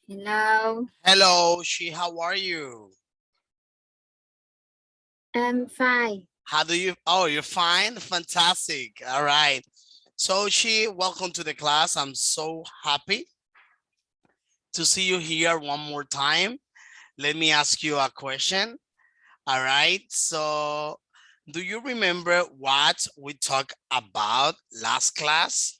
Hello, Hello, how are you? I'm fine. How do you, oh, you're fine? Fantastic. All right. So welcome to the class. I'm so happy to see you here one more time. Let me ask you a question. All right. So do you remember what we talked about last class?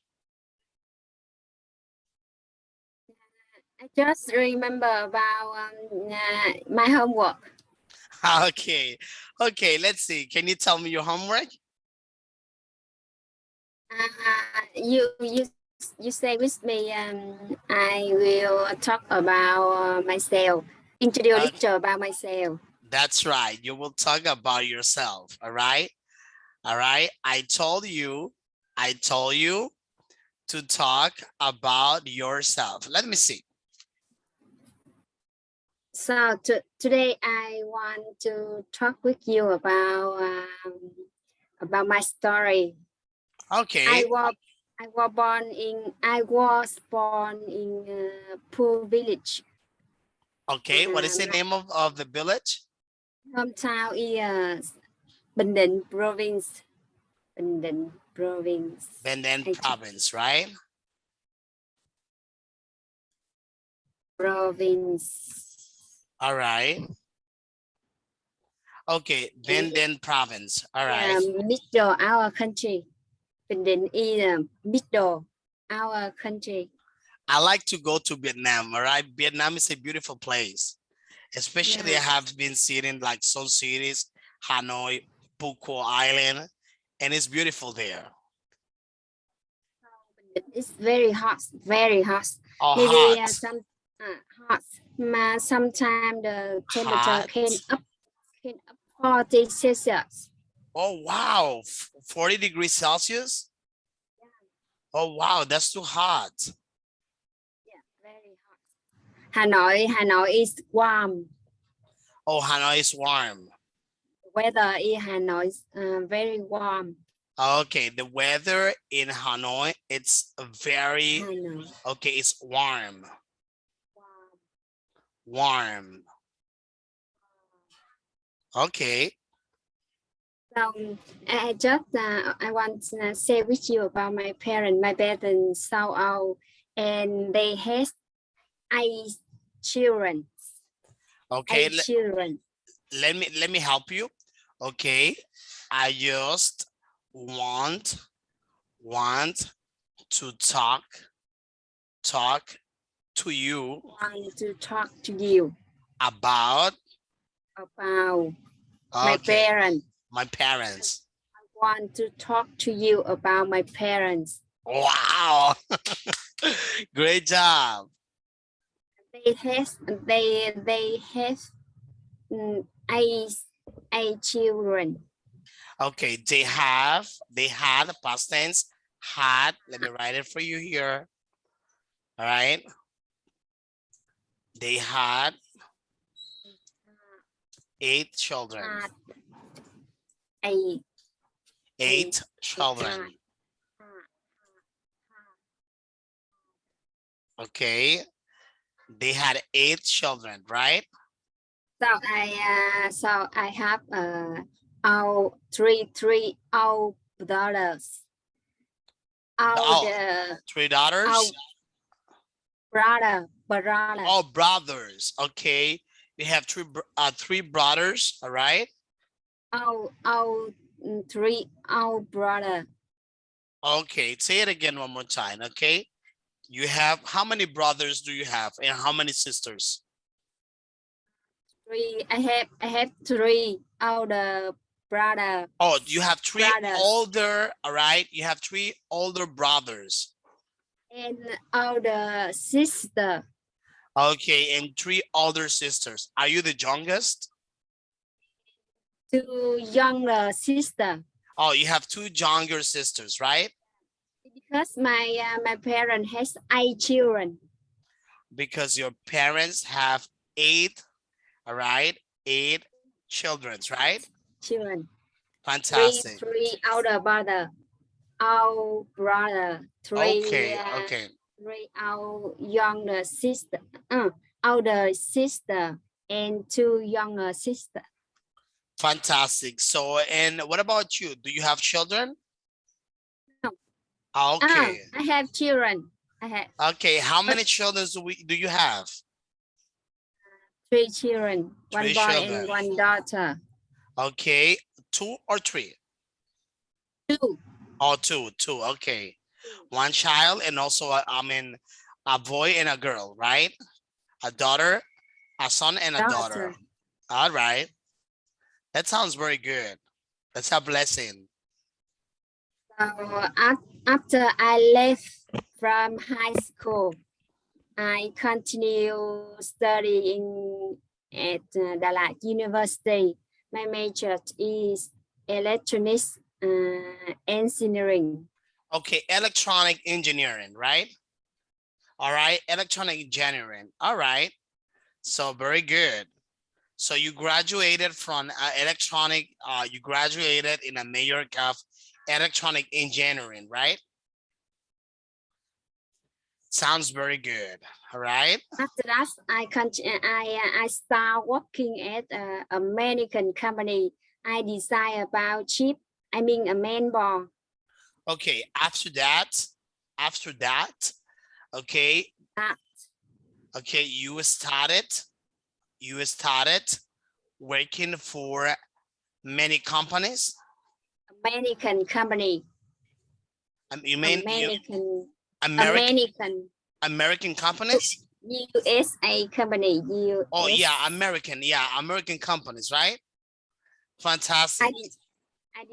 I just remember about my homework. Okay. Okay, let's see. Can you tell me your homework? You say with me. I will talk about myself. Introduce a Uh, little about myself. that's right. You will talk about yourself. All right. All right. I told you to talk about yourself. Let me see. So today I want to talk with you about my story. I Okay. was I was born in poor village. Okay. What is the My name of the village? hometown is Bình Định province. Bình Định province. Benden I check province, right? province. All right. Okay. Benden province. All right. Middle our country. Bình Định is middle our country. I like to go to Vietnam. All right. Vietnam is a beautiful place. Especially I Yes. have been seeing like some cities, Hanoi, Phuoc Island, and it's beautiful there. It's very hot, very hot. Oh, Maybe hot. some hot. Sometimes the temperature Hot. can up 40 Celsius. Oh, wow. 40 degrees Celsius? Oh, wow. That's too hot. Yeah, very hot. Hanoi is warm. Oh, Hanoi is warm. Weather in Hanoi is very warm. Okay. The weather in Hanoi, it's very, Hanoi. okay, it's warm. Warm. Warm. Okay. So I want to say with you about my parents. My parents saw out and they had eight children. Okay. Eight children. Let me help you. Okay. I just want want to talk to you Want to talk to you about about my okay parents. my I parents. want to talk to you about my parents. Wow. Great job. They have they have eight children. Okay, they had past tense had. Let me write it for you here. All right. They had 8 children. Had eight 8 had, children. Okay. They had 8 children, right? So I have our three our daughters. Our Oh, the 3 our daughters. brother. Oh, brothers. Okay. We have 3 brothers, all right? Our three our brother. Okay, say it again one more time, okay? You have, how many brothers do you have and how many sisters? Three. I have three older brother Oh, you have 3 brothers older, all right? You have 3 older brothers. and older sister. Okay, and 3 older sisters. Are you the youngest? Two younger sister. Oh, you have 2 younger sisters, right? Because my parent has eight children. Because your parents have 8, all right? 8 childrens, right? Children. Fantastic. Three older brother. Our brother. Three Okay, okay. our younger sister, older sister, and two younger sister. Fantastic. So, and what about you? Do you have children? No. Okay. I have children. I have Okay. How many children do you have? 3 children, Three one boy children. and one daughter. Okay. 2 or 3? 2. Oh, two. Okay. One child and also, a boy and a girl, right? A daughter, a son and a daughter. All right. That sounds very good. That's a blessing. So after I left from high school, I continue studying at Dalat University. My major is electronics engineering. Okay, electronic engineering, right? All right, electronic engineering. All right, so very good. So you graduated from you graduated in a major of electronic engineering, right? Sounds very good. All right. After that, I start working at an American company. I design about chip. I mean a main board. Okay, after that, okay, okay, you started working for many companies. American company. You mean American companies? USA company. US. Oh yeah, American companies, right? Fantastic. I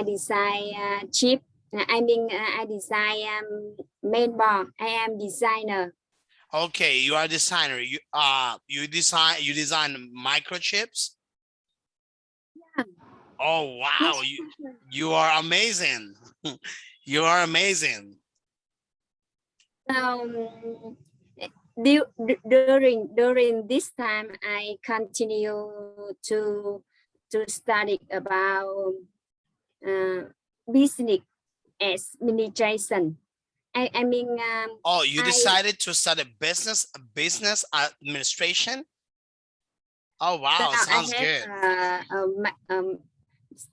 design chip. I design main board. I am designer. Okay, you are a designer. You design microchips. Yeah. Oh wow, you are amazing. You are amazing. During this time, I continue to study about business administration. I mean. Oh, you decided to study business administration. Oh wow, sounds good.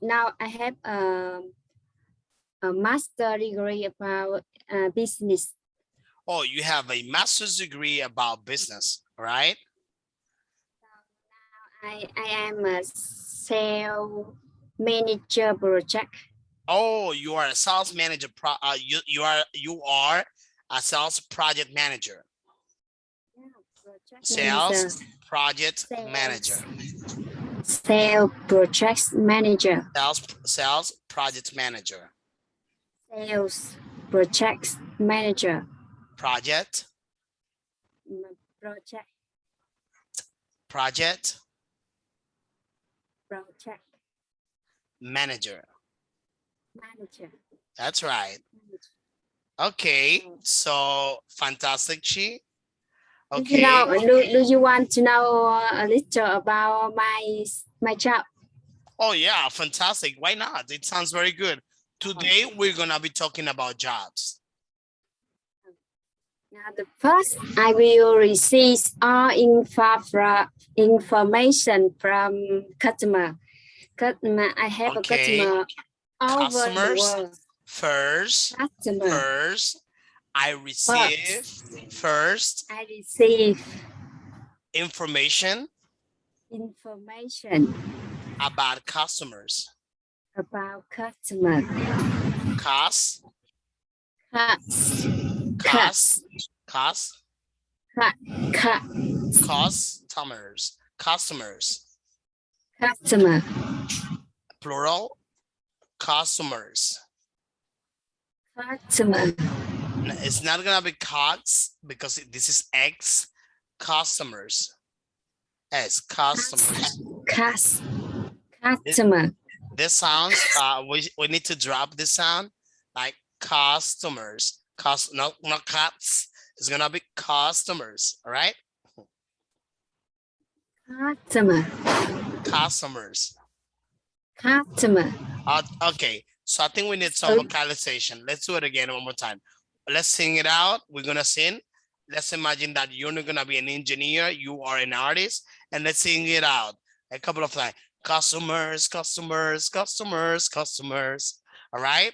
Now I have a master degree about business. Oh, you have a master's degree about business, right? I am a sales manager project. Oh, you are a sales manager. You are a sales project manager. Sales project manager. Sales project manager. Sales project manager. Sales project manager. Project. Manager. That's right. Okay, so fantastic, Chi. Okay. Do you want to know a little about my job? Oh yeah, fantastic. Why not? It sounds very good. Today we're gonna be talking about jobs. Now, the first, I will receive all information from customer. I have a customer over the world. First, I receive information about customers. Customers. Plural, customers. It's not gonna be cogs because this is X. Customers. S, customers. Customer. This sounds, we need to drop this sound like customers. Not cats. It's gonna be customers, all right? Customers. Okay, so I think we need some vocalization. Let's do it again one more time. let's sing it out. We're gonna sing. Let's imagine that you're not gonna be an engineer, you are an artist, and let's sing it out a couple of times. Customers, customers, customers, customers. All right.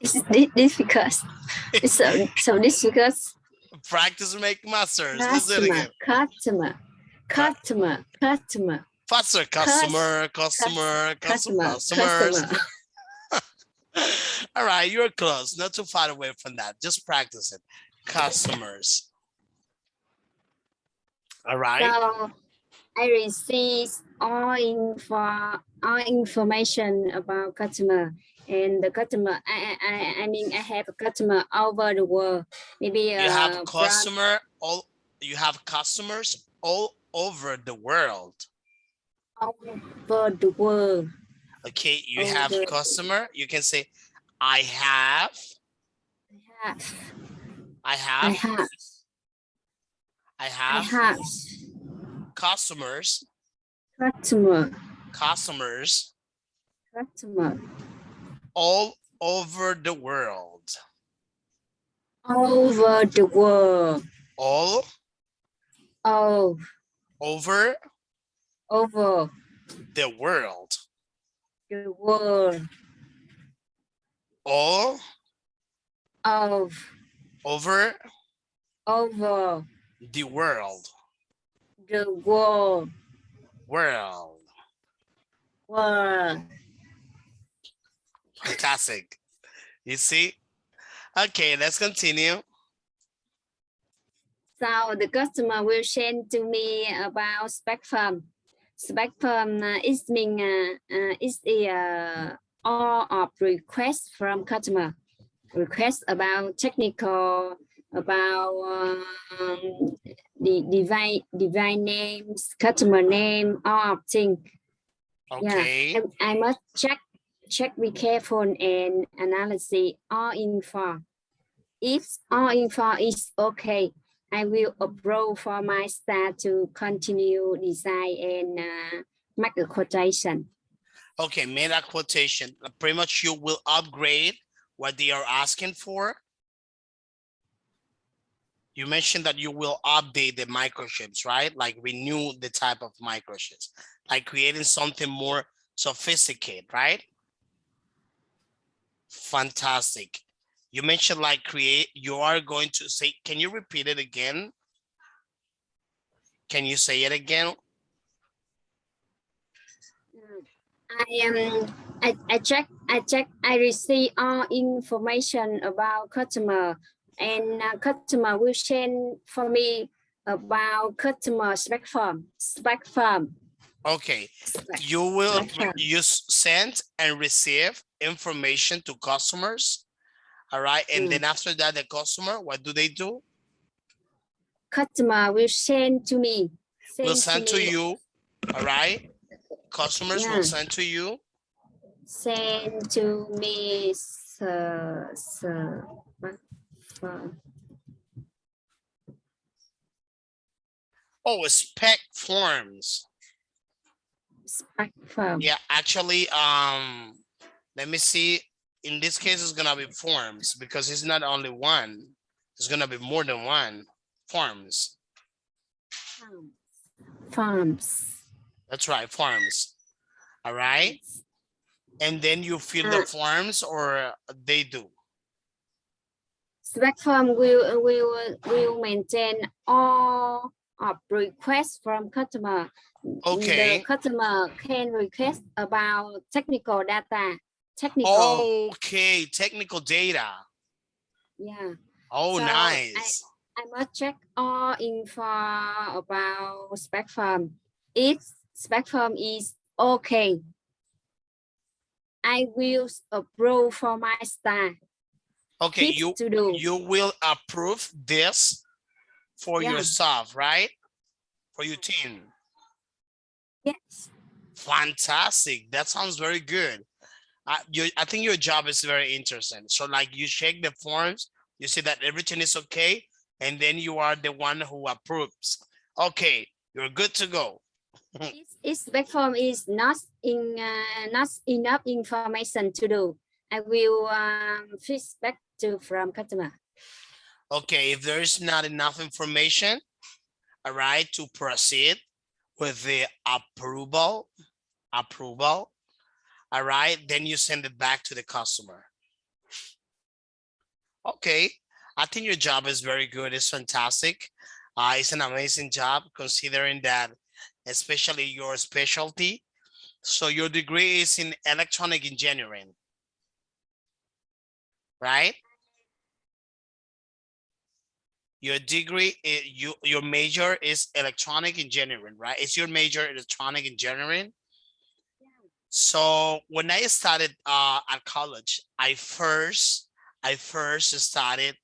This because it's so this because Practice make masters. Let's do it again. customer. Faster, customer, customer, customers. All right, you're close, not too far away from that. Just practice it. Customers. All right. So I receive all information about customer, and the customer. I mean I have a customer over the world. Maybe You have you have customers all over the world. over the world. Okay, you have customer. You can say, I have customers all over the world. Over the world. All over the world. The world. All over the world. The world. Fantastic. You see? Okay, let's continue. So the customer will send to me about spec form. Spec form is mean is the all of requests from customer. Request about technical, about the device names, customer name, all of things. Okay. Yeah, I must check be careful and analyze all info. If all info is okay, I will approve for my staff to continue design and make a quotation. Okay, made a quotation. Pretty much you will upgrade what they are asking for. You mentioned that you will update the microchips, right? Like renew the type of microchips, like creating something more sophisticated, right? Fantastic. You mentioned like you are going to say, can you repeat it again? Can you say it again? I receive all information about customer, and customer will send for me about customer spec form. Okay, you send and receive information to customers. All right, and then after that, the customer, what do they do? Customer will send to me. Will send to you. All right, customers will send to you. Send to me. Oh, spec forms. Spec form. Yeah, actually, let me see. In this case, it's gonna be forms because it's not only one. It's gonna be more than one. Forms. That's right, forms. All right. And then you fill the forms, or they do. Spec form will maintain all of requests from customer. Okay. The customer can request about technical data. Okay, technical data. Yeah. Oh, so nice. I must check all info about spec form. If spec form is okay, I will approve for my staff. Okay, you will approve this for yourself, right? For your team. Yes. Fantastic. That sounds very good. I think your job is very interesting. So like you check the forms, you see that everything is okay, and then you are the one who approves. Okay, you're good to go. If spec form is not enough information to do, I will feedback from customer. Okay, if there's not enough information, all right, to proceed with the approval, all right, then you send it back to the customer. Okay, I think your job is very good. It's fantastic. It's an amazing job considering that, especially your specialty. So your degree is in electronic engineering, right? Your degree, your major is electronic engineering, right? Is your major electronic engineering? So when I started at college, I first started,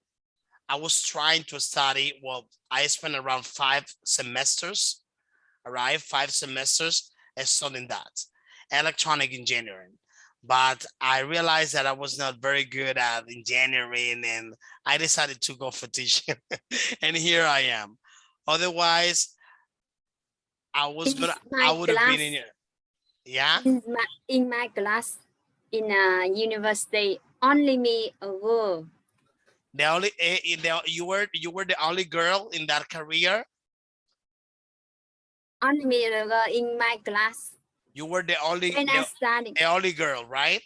I was trying to study, well, I spent around 5 semesters, all right, 5 semesters studying that, electronic engineering. But I realized that I was not very good at engineering and I decided to go for teaching. And here I am. Otherwise, I would have been in, yeah. In my class in a university, only me a girl. The only you were the only girl in that career. Only me a girl in my class. You were the only When I studied. the only girl, right?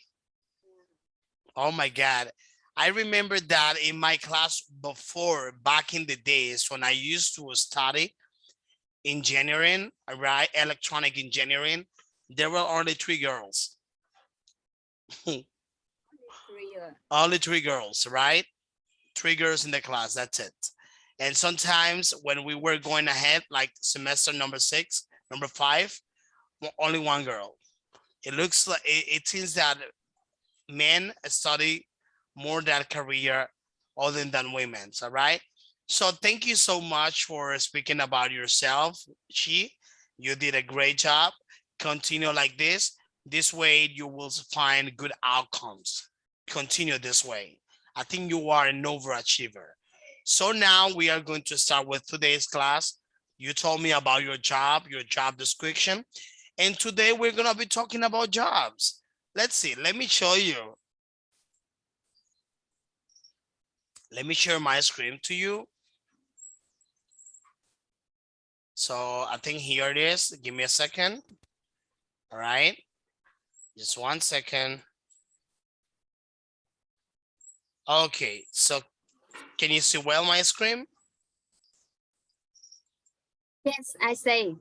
Oh my God. I remember that in my class before, back in the days when I used to study engineering, right? Electronic engineering, there were only 3 girls. Only 3 girls, right? 3 girls in the class, that's it. And sometimes when we were going ahead, like semester number 6, number 5, only 1 girl. It looks like it seems that men study more than career other than women's, all right? So thank you so much for speaking about yourself, Chi. You did a great job. Continue like this. This way you will find good outcomes. Continue this way. I think you are an overachiever. So now we are going to start with today's class. You told me about your job description. And today we're gonna be talking about jobs. Let's see, let me show you. Let me share my screen to you. So I think here it is. Give me a second. All right. Just 1 second. Okay. So can you see well my screen? Yes, I say.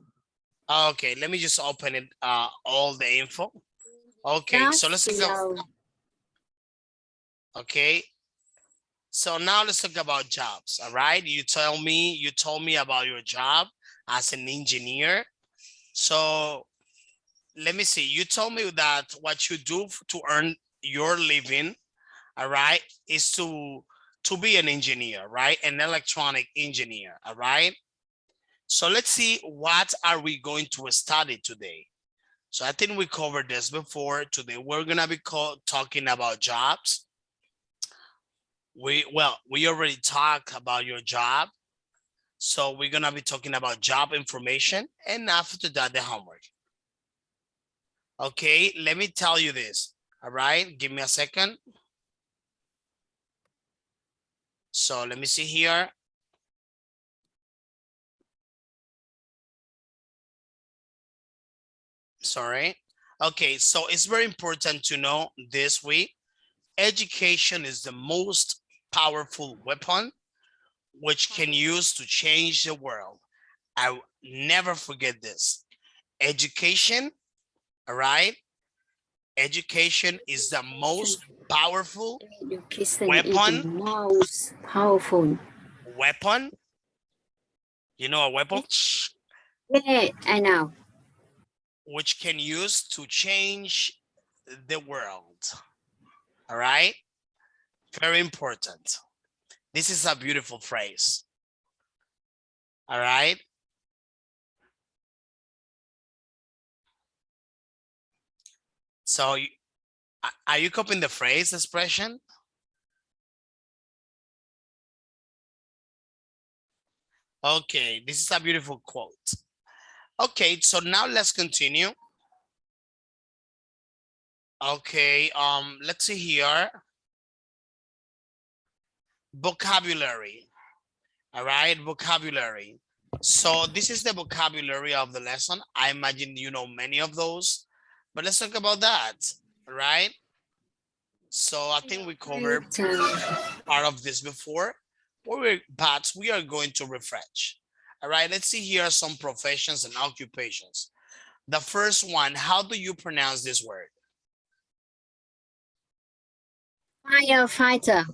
Okay. Let me just open it. All the info. Okay. That's So let's go. Okay. So now let's talk about jobs. All right. You told me about your job as an engineer. So let me see. You told me that what you do to earn your living, all right, is to be an engineer, right? An electronic engineer, all right? So let's see, what are we going to study today? So I think we covered this before. Today we're gonna be talking about jobs. We already talked about your job. So we're gonna be talking about job information and after that, the homework. Okay, let me tell you this. All right, give me a second. So let me see here. Sorry. Okay, so it's very important to know this week, education is the most powerful weapon which can use to change the world. I will never forget this. Education, all right? Education is the most powerful Education weapon. is the most powerful. Weapon? You know a weapon? Yeah, I know. Which can use to change the world. All right? Very important. This is a beautiful phrase. All right? So are you copying the phrase expression? Okay, this is a beautiful quote. Okay, so now let's continue. Okay, let's see here. vocabulary. All right, vocabulary. So this is the vocabulary of the lesson. I imagine you know many of those, but let's talk about that. All right. So I think we covered part of this before, but we are going to refresh. All right, let's see here some professions and occupations. The first one, how do you pronounce this word? Firefighter.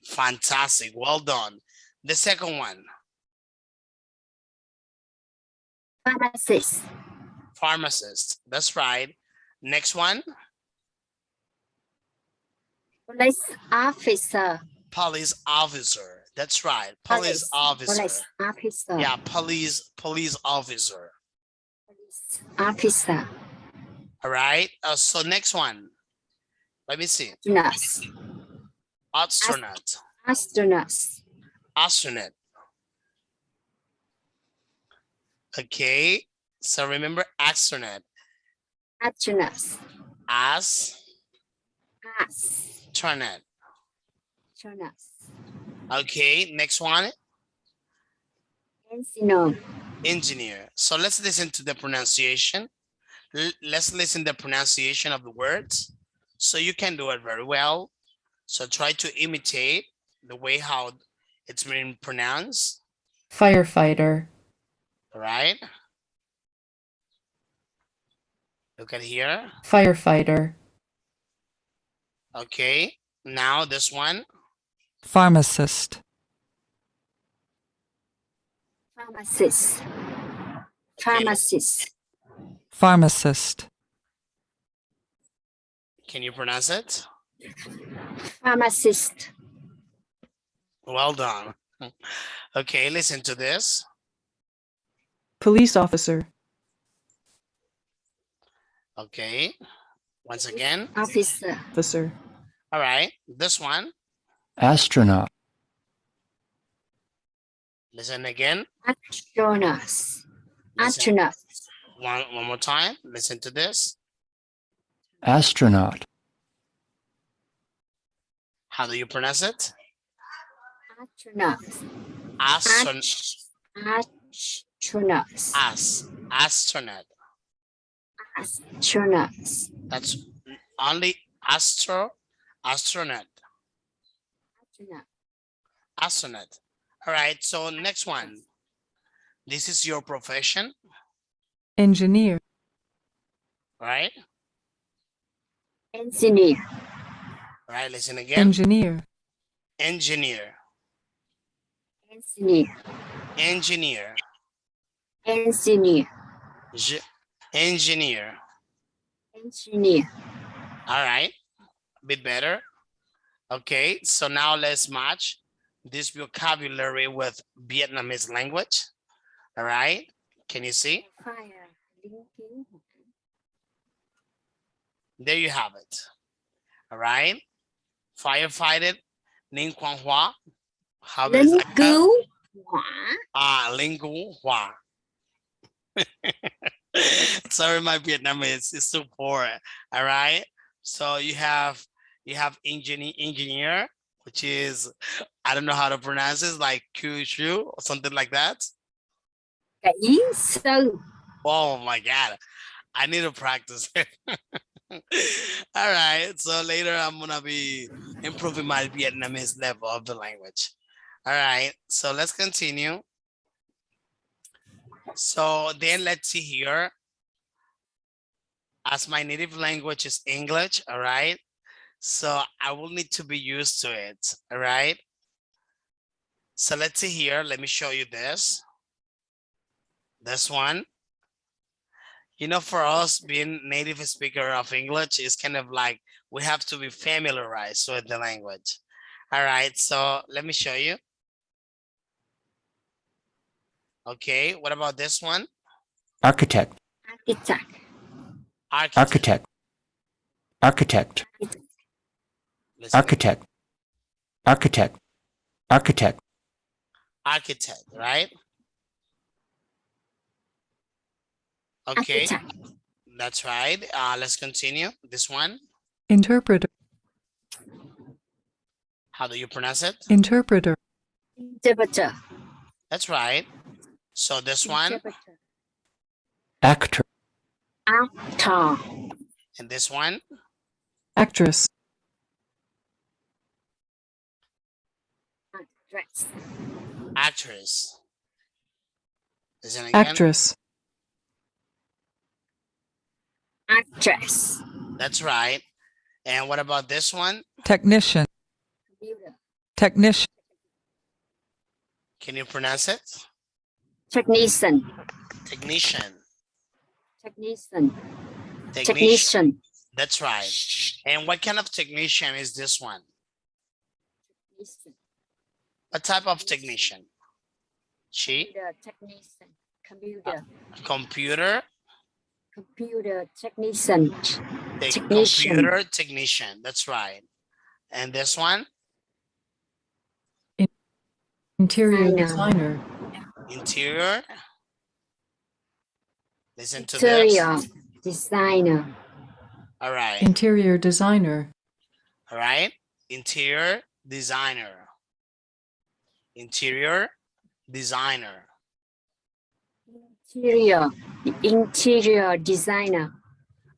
Fantastic, well done. The second one. Pharmacist. Pharmacist, that's right. Next one. Police officer. Police officer, that's right. Police officer. Police officer. Yeah, police officer. Police officer. All right, so next one. Let me see. Nurse. Astronaut. Astronaut. Astronaut. Okay, so remember astronaut. Astronaut. Astronaut. Astronaut. Okay, next one. Engineer. Engineer. So let's listen to the pronunciation. Let's listen to the pronunciation of the words. So you can do it very well. So try to imitate the way how it's been pronounced. Firefighter. All right. Look at here. Firefighter. Okay. Now this one. Pharmacist. Pharmacist. Pharmacist. Pharmacist. Can you pronounce it? Pharmacist. Well done. Okay, listen to this. Police officer. Okay. Once again. Officer. Officer. All right. This one. Astronaut. Listen again. Astronaut. Listen. Astronaut. One more time. Listen to this. Astronaut. How do you pronounce it? Astronaut. Astronaut. Astronaut. Astronaut. Astronaut. That's only astronaut. Astronaut. Astronaut. All right. So next one. This is your profession, Engineer. right? Engineer. All right. Listen again. Engineer. Engineer. Engineer. Engineer. Engineer. Engineer. Engineer. All right. A bit better. Okay. So now let's match this vocabulary with Vietnamese language. All right. Can you see? Fire. There you have it. All right. Firefighter, Ninh Quang Hoa. Lính cứu hỏa. Linh Cứu Hỏa. Sorry, my Vietnamese is too poor. All right. So you have engineer, which is, I don't know how to pronounce it, like Kyushu or something like that. Kỹ sư. Oh my God. I need to practice it. All right. So later I'm gonna be improving my Vietnamese level of the language. All right. So let's continue. So then let's see here. As my native language is English, all right. So I will need to be used to it, all right. So let's see here. Let me show you this. This one. You know, for us being native speaker of English is kind of like we have to be familiarized with the language. All right, so let me show you. Okay, what about this one? Architect. Architect. Architect. Architect. Listen. Architect. Architect. Architect. Architect, right? Okay, Architect. that's right. Let's continue. This one. Interpreter. How do you pronounce it? interpreter, Interpreter. That's right. So this one Interpreter. actor, Actor. and this one. actress, Actress. Actress. Listen again. actress, Actress. That's right. And what about this one? technician, Computer. technician, Can you pronounce it? Technician. Technician. Technician. Technician. Technician. That's right. And what kind of technician is this one? Technician. What type of technician? She? Computer technician. Computer. Computer? Computer technician. The Technician. computer technician. That's right. And this one? interior Designer. designer, Interior? Listen to Interior this. designer. All right. interior designer, All right. Interior designer. Interior designer. Interior designer.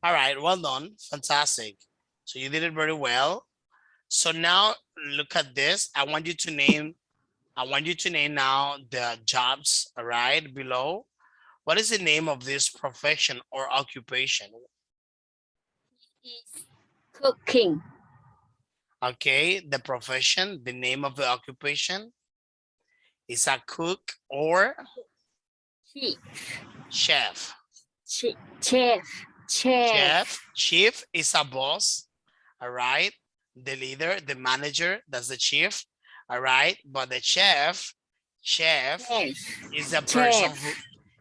All right. Well done. Fantastic. So you did it very well. So now look at this. I want you to name now the jobs, all right, below. What is the name of this profession or occupation? Is cooking. Okay, the profession, the name of the occupation is a cook or Chief. chef. Chef. Chef. Chief is a boss, all right? The leader, the manager, that's the chief, all right? But the chef is the person who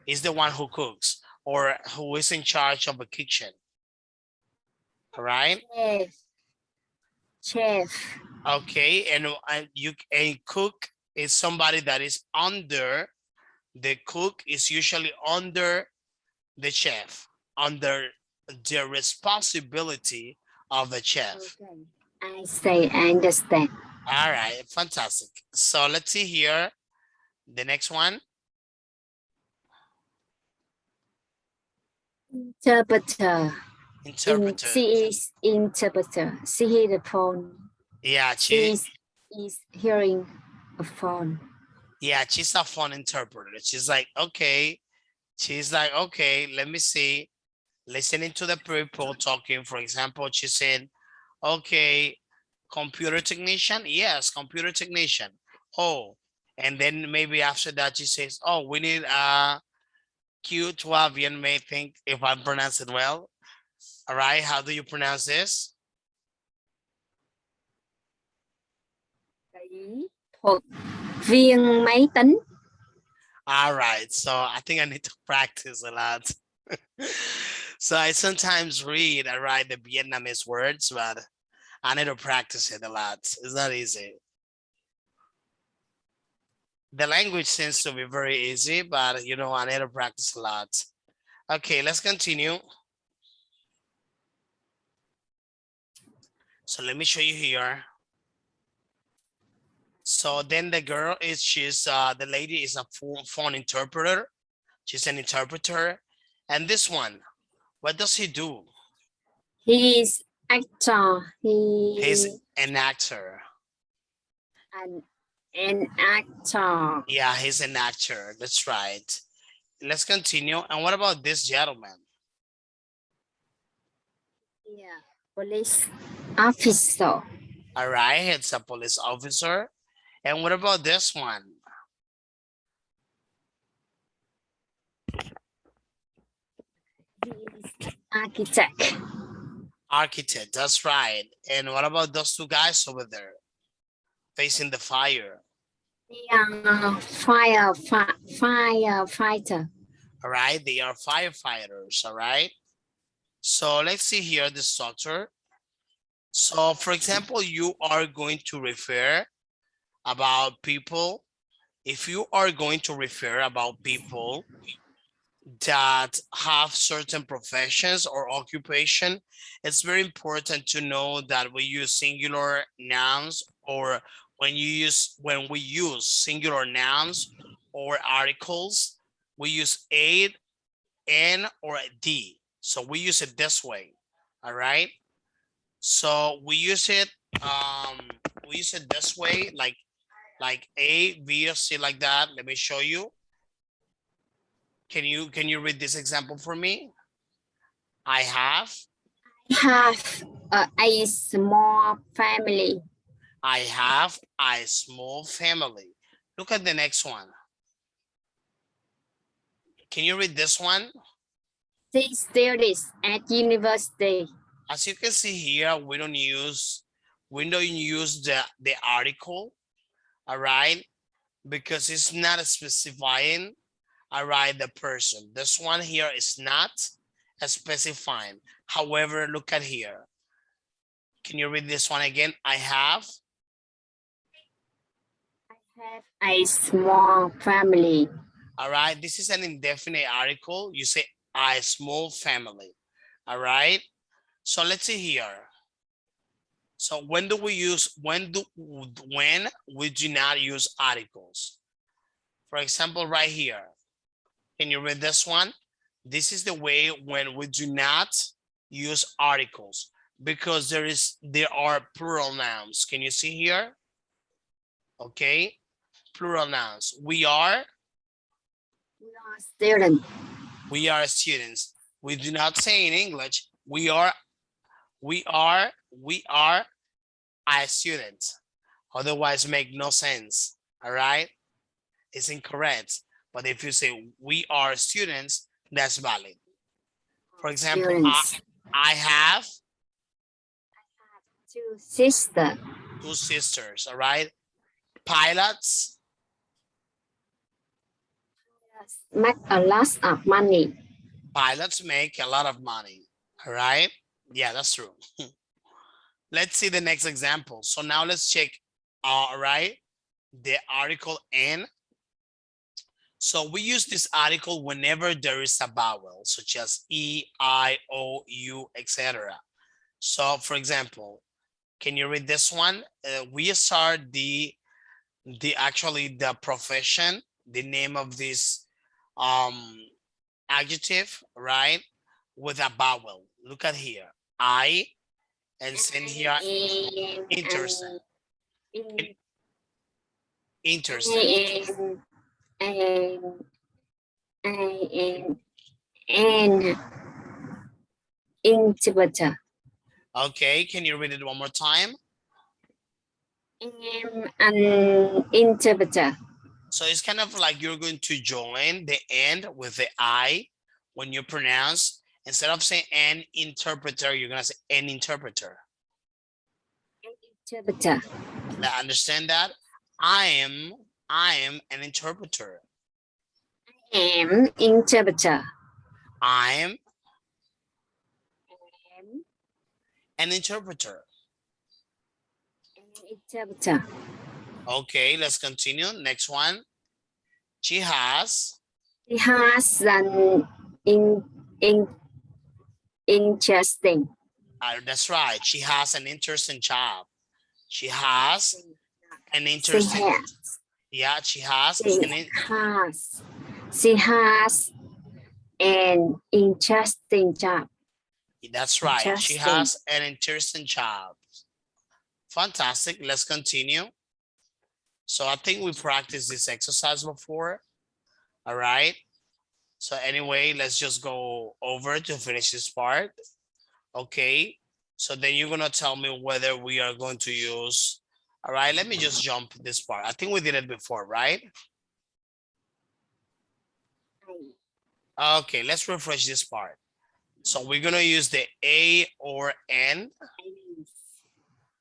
is the one who cooks or who is in charge of the kitchen, all right? Chef. Okay, and a cook is somebody that is under, the cook is usually under the chef, under the responsibility of the chef. Okay. I understand. All right, fantastic. So let's see here, the next one. Interpreter. Interpreter. She is interpreter. She hears the phone. Yeah, She is hearing a phone. yeah, she's a phone interpreter. She's like, okay, let me see, listening to the people talking. For example, she said, okay, computer technician. Yes, computer technician. Oh, and then maybe after that she says, oh, we need a Q12. You may think if I pronounce it well. All right, how do you pronounce this? Kỹ thuật viên máy tính. All right, so I think I need to practice a lot. So I sometimes read and write the Vietnamese words, but I need to practice it a lot. It's not easy. The language seems to be very easy, but you know, I need to practice a lot. Okay, let's continue. So let me show you here. So then the girl is, the lady is a phone interpreter. She's an interpreter. And this one, what does he do? He is actor. He's an actor. An actor. Yeah, he's an actor. That's right. Let's continue. And what about this gentleman? Yeah, police officer. All right, it's a police officer. And what about this one? He is architect. Architect, that's right. And what about those two guys over there facing the fire? They are firefighter. All right, they are firefighters, all right? So let's see here the structure. So for example, you are going to refer about people. If you are going to refer about people, that have certain professions or occupation, it's very important to know that we use singular nouns, or when we use singular nouns or articles, we use a, n, or a d. So we use it this way. All right. So we use it this way, like A, B, or C, like that. Let me show you. Can you read this example for me? I have a small family. I have a small family. Look at the next one. Can you read this one? She studies at university. As you can see here, we don't use the article, all right, because it's not specifying, all right, the person. This one here is not specifying. However, look at here. Can you read this one again? I have A small family. All right, this is an indefinite article. You say a small family. All right, so let's see here. So when we do not use articles? For example, right here. Can you read this one? This is the way when we do not use articles, because there are plural nouns. Can you see here? Okay, plural nouns. We are Student. We are students. We do not say in English, we are a student. Otherwise make no sense. All right. It's incorrect. But if you say we are students, that's valid. For example, Students. I have Two sisters. two sisters. All right. Pilots Make a lot of money. make a lot of money. All right. Yeah, that's true. Let's see the next example. So now let's check, all right, the article N. So we use this article whenever there is a vowel, such as E, I, O, U, etc. So for example, can you read this one? We start actually the profession, the name of this adjective, right, with a vowel. Look at here, I, and send here interesting. Interesting. And interpreter. Okay, can you read it one more time? An interpreter. So it's kind of like you're going to join the end with the I when you pronounce, instead of saying an interpreter, you're gonna say an interpreter. Interpreter. Understand that? I am an interpreter. Interpreter. I'm an interpreter. Interpreter. Okay, let's continue. Next one. She has an interesting. that's right. She has an interesting job. She has an interesting. Yeah, she has an interesting job. That's right. She has an interesting job. Fantastic. Let's continue. So I think we practiced this exercise before. All right. So anyway, let's just go over to finish this part. Okay. So then you're going to tell me whether we are going to use. All right. Let me just jump this part. I think we did it before, right? Okay. Let's refresh this part. So we're going to use the A or N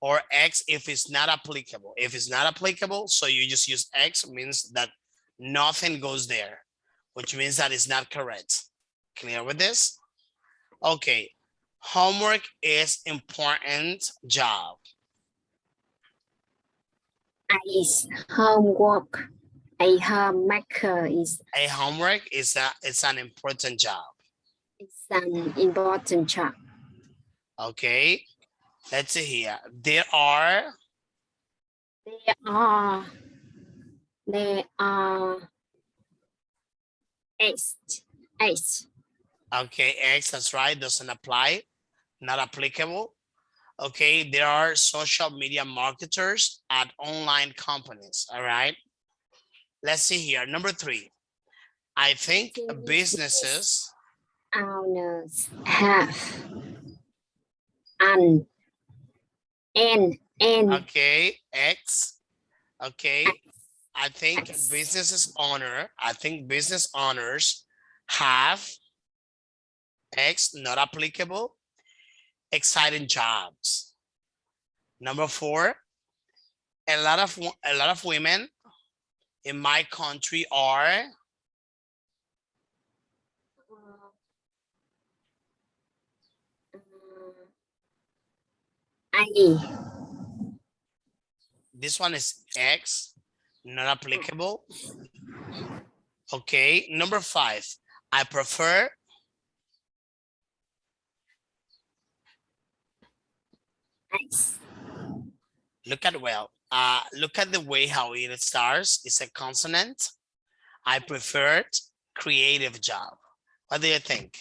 or X if it's not applicable. If it's not applicable, so you just use X, means that nothing goes there, which means that it's not correct. Clear with this? Okay. Homework is important job. Is homework A homemaker is A homework is it's an important job. an important job. Okay, let's see here. There are There are eight. okay, X, that's right, doesn't apply, not applicable. Okay, there are social media marketers at online companies. All right, let's see here. Number 3, I think businesses Owners have an okay, X, okay, I think businesses owners have X, not applicable, exciting jobs. Number 4, a lot of women in my country are this one is X, not applicable. Okay, number 5, I prefer look at look at the way how it starts. It's a consonant. I preferred creative job. What do you think?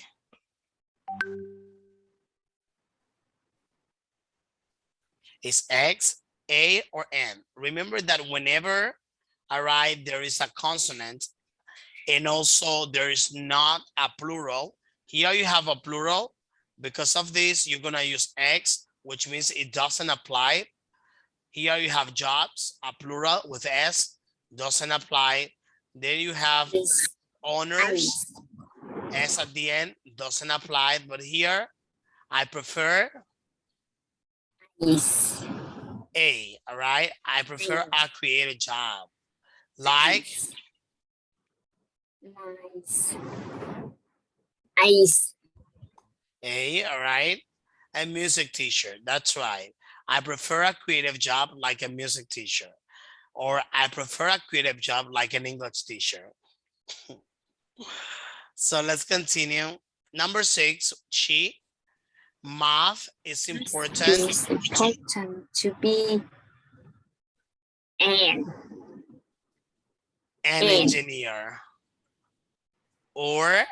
Is X, A, or N? Remember that whenever there is a consonant and also there is not a plural. Here you have a plural. Because of this, you're gonna use X, which means it doesn't apply. Here you have jobs, a plural with S, doesn't apply. Then you have owners, S at the end, doesn't apply. But here, I prefer A, all right? I prefer a creative job. Like A, all right? A music teacher, that's right. I prefer a creative job like a music teacher. Or I prefer a creative job like an English teacher. So let's continue. Number 6, math is important. It's important to be an engineer. Or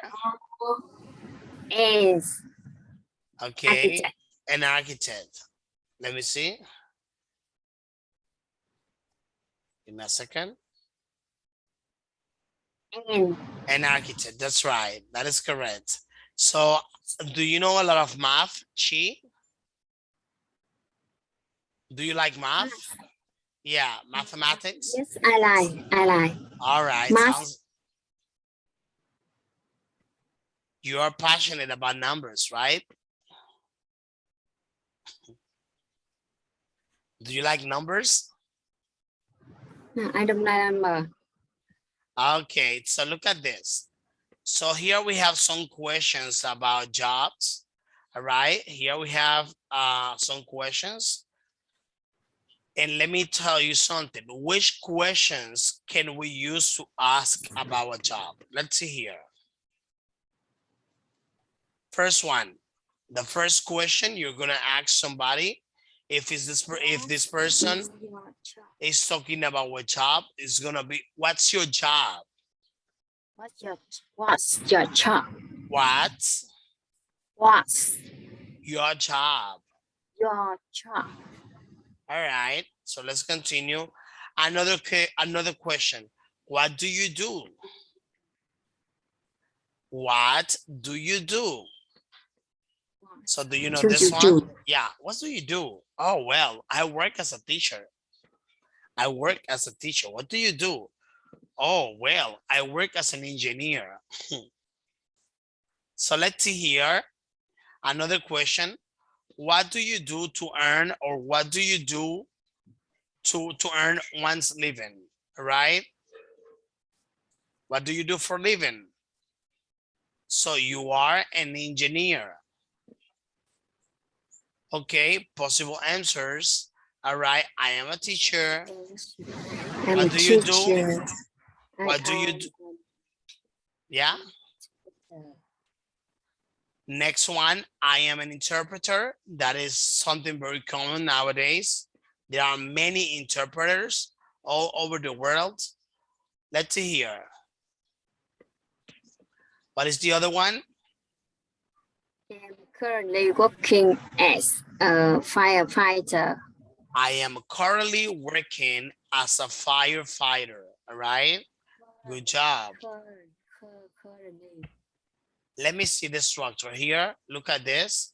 is okay, an architect. Let me see. Give me a second. An architect, that's right. That is correct. So do you know a lot of math, Chi? Do you like math? Yeah, mathematics? Yes, I like. All right. Math. You are passionate about numbers, right? Do you like numbers? No, I don't like number. Okay, so look at this. So here we have some questions about jobs. All right, here we have some questions. And let me tell you something. Which questions can we use to ask about a job? Let's see here. First one, the first question you're gonna ask somebody if this person is talking about what job is gonna be. What's your job? What's your job? What's your job? Your job. All right, so let's continue. Another question. What do you do? What do you do? So do you know this one? Yeah, what do you do? Oh, well, I work as a teacher. I work as a teacher. What do you do? Oh, well, I work as an engineer. So let's see here. Another question. What do you do to earn, or what do you do to earn one's living, right? What do you do for living? So you are an engineer. Okay, possible answers. All right, I am a teacher. What do you do? What do you do? Yeah. Next one, I am an interpreter. That is something very common nowadays. There are many interpreters all over the world. Let's see here. What is the other one? I'm currently working as a firefighter. I am currently working as a firefighter. All right. Good job. Currently. Let me see the structure here. Look at this.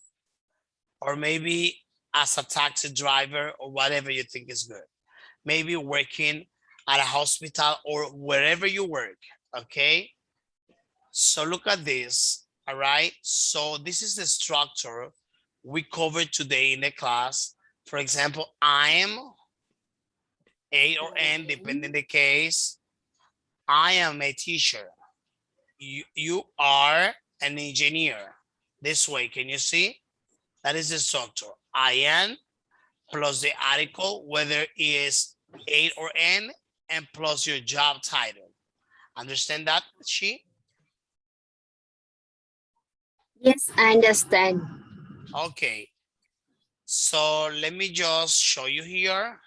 Or maybe as a taxi driver or whatever you think is good. Maybe working at a hospital or wherever you work. Okay. So look at this. All right. So this is the structure we covered today in the class. For example, I'm A or N, depending the case. I am a teacher. You are an engineer. This way, can you see? That is the structure. I am plus the article, whether it is A or N, and plus your job title. Understand that, she? Yes, I understand. Okay. So let me just show you here.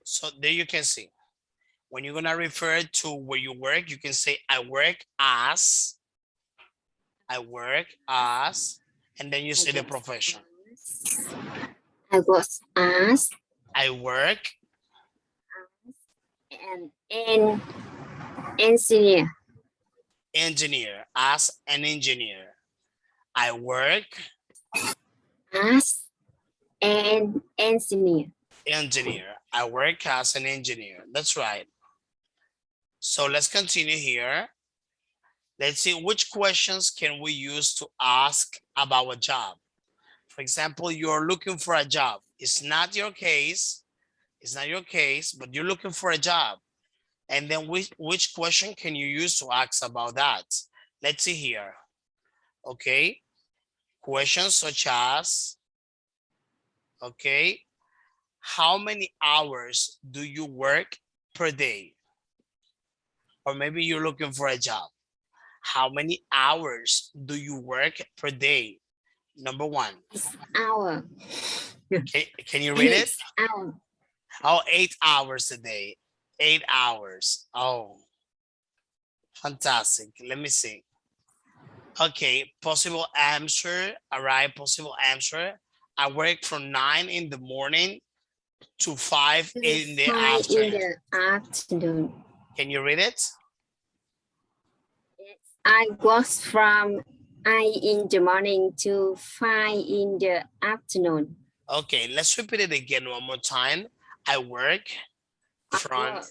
So there you can see. When you're gonna refer to where you work, you can say I work as, and then you say the profession. I was asked I work an engineer. As an engineer. I work As an engineer. I work as an engineer. That's right. So let's continue here. Let's see which questions can we use to ask about a job. For example, you're looking for a job. It's not your case. It's not your case, but you're looking for a job. And then which question can you use to ask about that? Let's see here. Okay. Questions such as, okay, how many hours do you work per day? Or maybe you're looking for a job. How many hours do you work per day? Number one. Hour. Can you read it? Hour. Oh, 8 hours a day. 8 hours. Oh, fantastic. Let me see. Okay, possible answer. All right, possible answer. I work from 9 in the morning to 5 in the afternoon. In the afternoon. Can you read it? I work from 9 in the morning to 5 in the afternoon. Okay, let's repeat it again one more time. I work from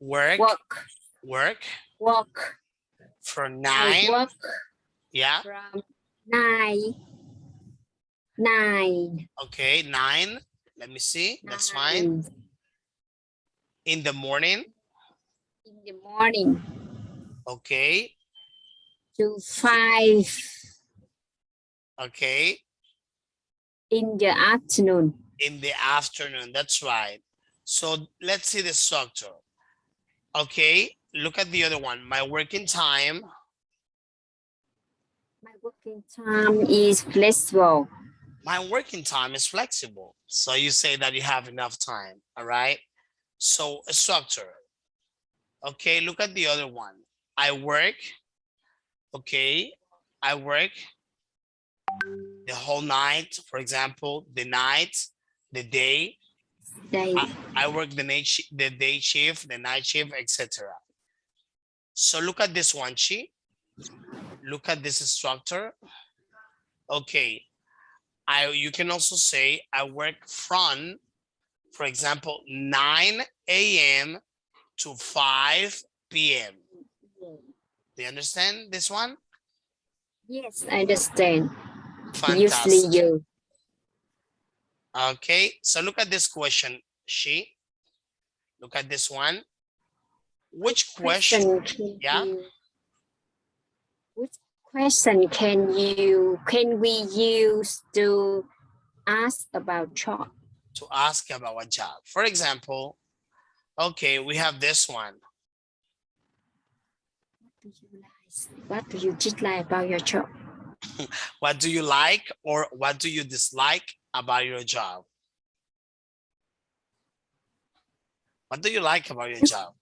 work from 9. Yeah. From 9. Okay, 9. Let me see. That's fine. In the morning. In the morning. Okay. To 5. Okay. In the afternoon. In the afternoon. That's right. So let's see the structure. Okay. Look at the other one. My working time. My working time is flexible. My working time is flexible. So you say that you have enough time. All right. So a structure. Okay. Look at the other one. I work. Okay. I work the whole night. For example, the night, the day. I work the day shift, the night shift, etc. So look at this one, Chi. Look at this structure. Okay. You can also say I work from, for example, 9 a.m. to 5 p.m. Do you understand this one? Yes, I understand. Fantastic. Usually you. Okay, so look at this question, She. Look at this one. Which question? Yeah. Which question can we use to ask about job. To ask about a job. For example, okay, we have this one. What do you dislike about your job? What do you like or what do you dislike about your job? What do you like about your job?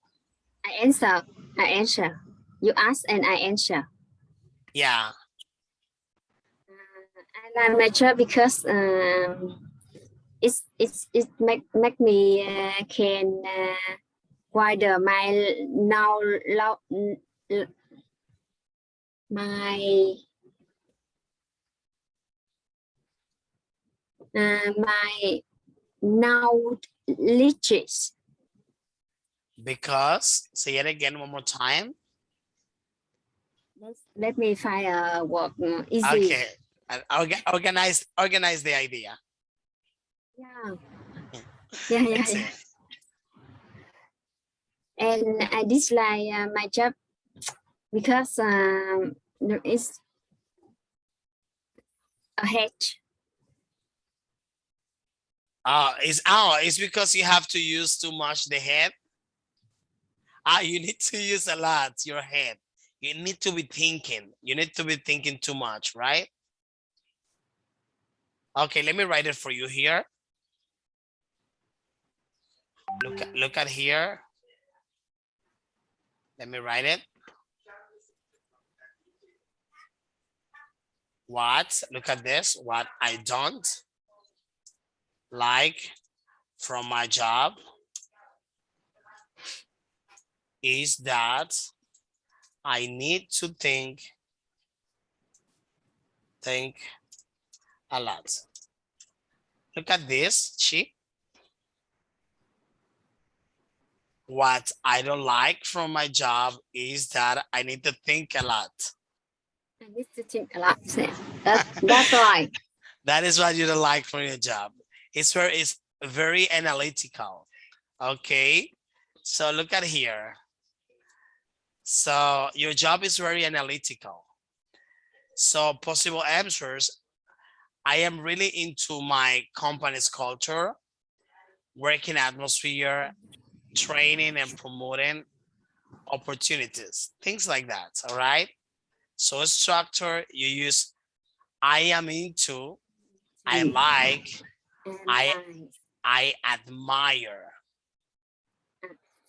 I answer. I answer. You ask and I answer. Yeah. I like my job because it make me can widen my now my my knowledge. Because, say it again one more time. Let me find a work easy. Okay. And organize the idea. Yeah. Yeah. Excellent. And I dislike my job because there is a hedge. It's because you have to use too much the head. You need to use a lot your head. You need to be thinking. You need to be thinking too much, right? Okay, let me write it for you here. Look at here. Let me write it. Look at this, what I don't like from my job is that I need to think a lot. Look at this sheet. What I don't like from my job is that I need to think a lot. I need to think a lot. That's right. That is what you don't like from your job. It's very analytical. Okay, so look at here. So your job is very analytical. So possible answers. I am really into my company's culture, working atmosphere, training and promoting opportunities, things like that. All right. So structure, you use I am into, I like, I admire.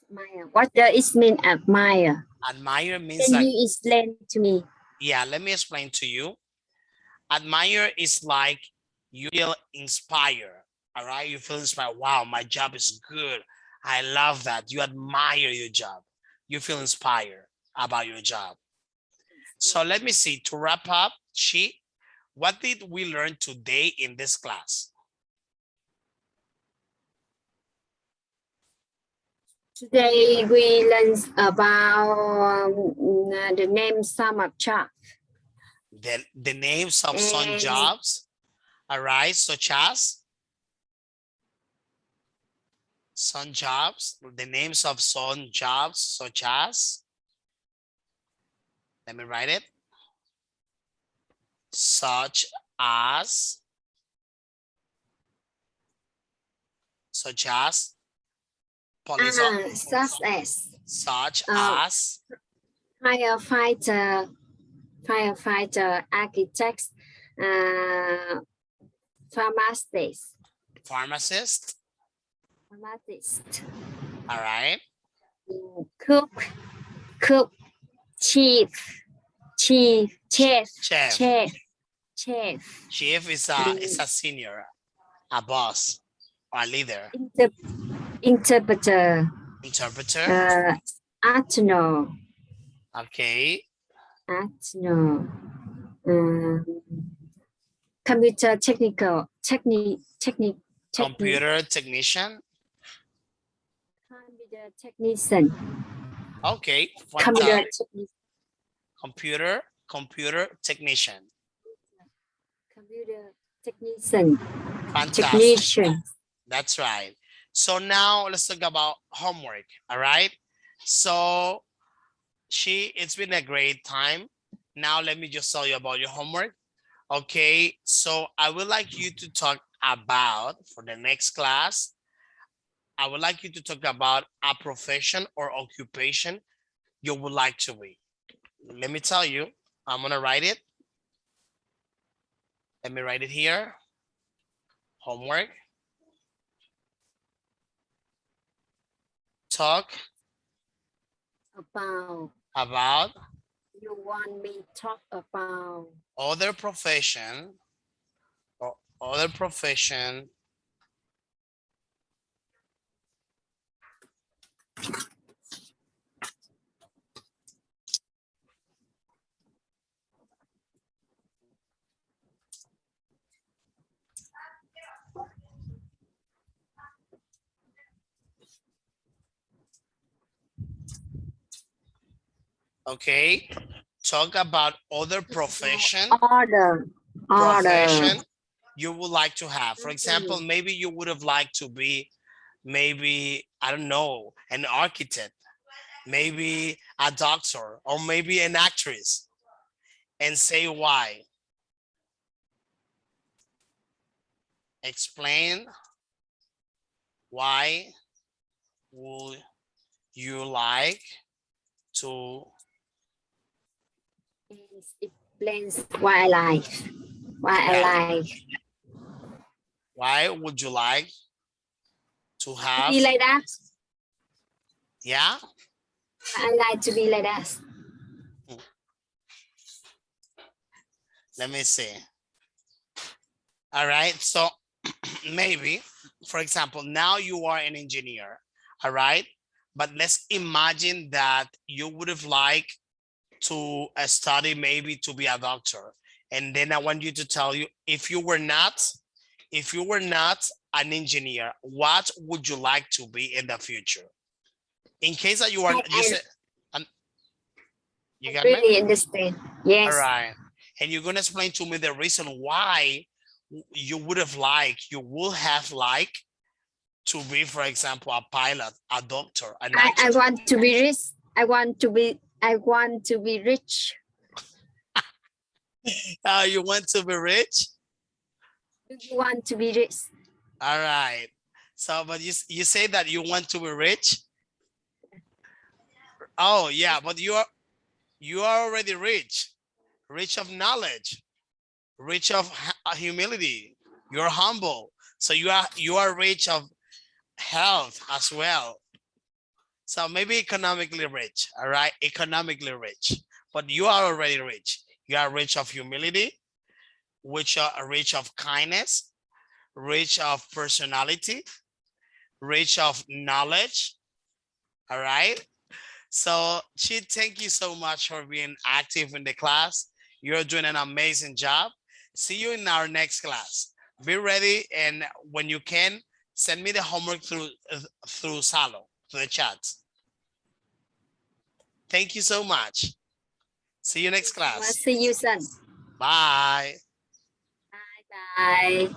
Admire. What does it mean, admire? Admire means Can like, you explain to me? yeah, let me explain to you. Admire is like you feel inspired. All right. You feel inspired. Wow, my job is good. I love that. You admire your job. You feel inspired about your job. So let me see, to wrap up, what did we learn today in this class? Today we learn about the name some of job. The names of some And- jobs, all right, such as some jobs, the names of some jobs, such as, let me write it, such as police, such as such as firefighter, architects, pharmacist, pharmacist, all right, cook, chef. Chief is a senior, a boss, or a leader. Interpreter. Artisanal. Okay. Artisanal. Computer technical. Computer technician. Computer technician. Okay. Computer technician. Computer technician. Fantastic. Technician. That's right. So now let's talk about homework. All right. So it's been a great time. Now let me just tell you about your homework. Okay. So I would like you to talk about, for the next class, I would like you to talk about a profession or occupation you would like to be. Let me tell you, I'm gonna write it. Let me write it here. Homework. Talk About. about You want me talk about other profession or other profession okay, talk about other profession order. you would like to have. For example, maybe you would have liked to be, maybe, I don't know, an architect, maybe a doctor, or maybe an actress, and say why. Explain why would you like to, It explains why I like. Why I yeah, like. why would you like to have, Be like that. yeah, I like to be like that. let me see. All right, so maybe, for example, now you are an engineer, all right? But let's imagine that you would have liked to study maybe to be a doctor. And then I want you to tell you, if you were not an engineer, what would you like to be in the future? In case that you are, you said, you got me? Really understand. Yes. All right. And you're going to explain to me the reason why you would have liked to be, for example, a pilot, a doctor, an actor. I want to be rich. I want to be rich. You want to be rich? You want to be rich. All right. So, but you say that you want to be rich? Oh, yeah, but you are already rich of knowledge, rich of humility. You're humble. So you are rich of health as well. So maybe economically rich, all right? Economically rich, but you are already rich. You are rich of humility, which are rich of kindness, rich of personality, rich of knowledge, all right? So, Chi, thank you so much for being active in the class. You're doing an amazing job. See you in our next class. Be ready, and when you can, send me the homework through Salo, through the chat. Thank you so much. See you next class. See you soon. Bye. Bye.